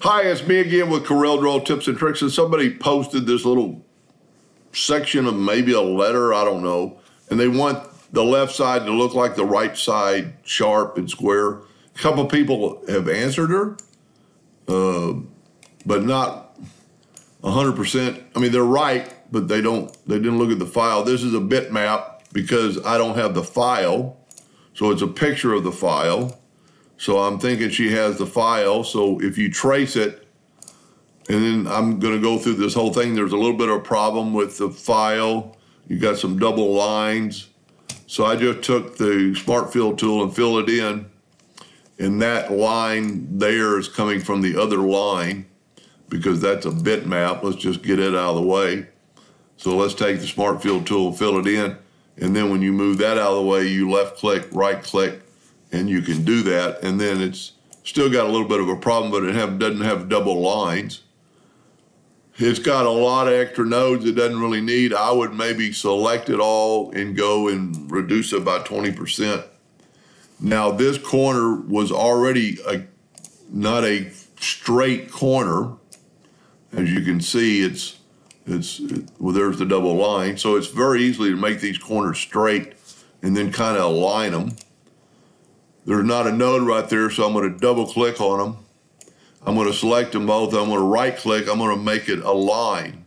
Hi, it's me again with Corel Draw Tips and Tricks, and somebody posted this little section of maybe a letter, I don't know, and they want the left side to look like the right side, sharp and square. A couple people have answered her, but not 100%. I mean, they're right, but they didn't look at the file. This is a bitmap because I don't have the file, so it's a picture of the file. So I'm thinking she has the file. So if you trace it, and then I'm going to go through this whole thing, there's a little bit of a problem with the file. You got some double lines. So I just took the Smart Fill tool and fill it in. And that line there is coming from the other line because that's a bitmap. Let's just get it out of the way. So let's take the Smart Fill tool and fill it in. And then when you move that out of the way, you left click, right click, and you can do that. And then it's still got a little bit of a problem, but it doesn't have double lines. It's got a lot of extra nodes it doesn't really need. I would maybe select it all and go and reduce it by 20%. Now this corner was already not a straight corner. As you can see, well, there's the double line. So it's very easy to make these corners straight and then kind of align them. There's not a node right there, so I'm going to double click on them. I'm going to select them both. I'm going to right click. I'm going to make it a line.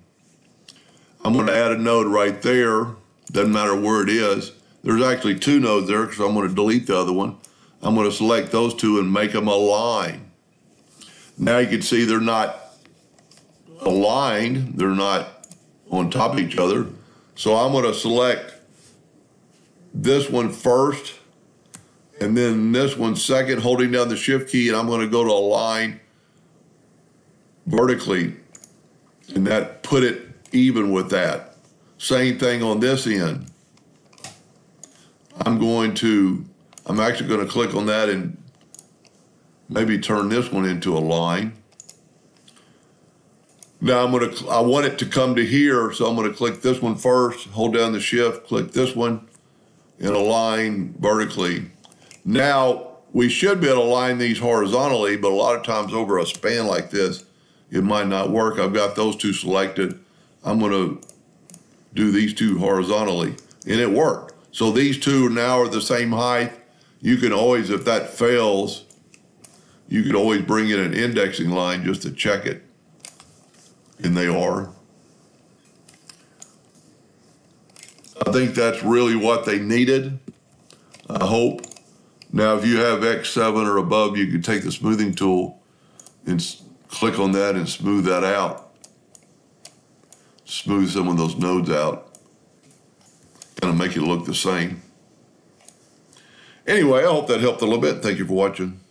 I'm going to add a node right there. Doesn't matter where it is. There's actually two nodes there because I'm going to delete the other one. I'm going to select those two and make them a line. Now you can see they're not aligned. They're not on top of each other. So I'm going to select this one first and then this one second, holding down the shift key, and I'm going to go to align vertically, and that put it even with that. Same thing on this end. I'm actually going to click on that and maybe turn this one into a line. Now I want it to come to here, so I'm going to click this one first, hold down the shift, click this one, and align vertically. Now, we should be able to align these horizontally, but a lot of times over a span like this, it might not work. I've got those two selected. I'm going to do these two horizontally, and it worked. So these two now are the same height. You can always, if that fails, you can always bring in an indexing line just to check it, and they are. I think that's really what they needed, I hope. Now, if you have X7 or above, you can take the smoothing tool and click on that and smooth that out. Smooth some of those nodes out. Kind of make it look the same. Anyway, I hope that helped a little bit. Thank you for watching.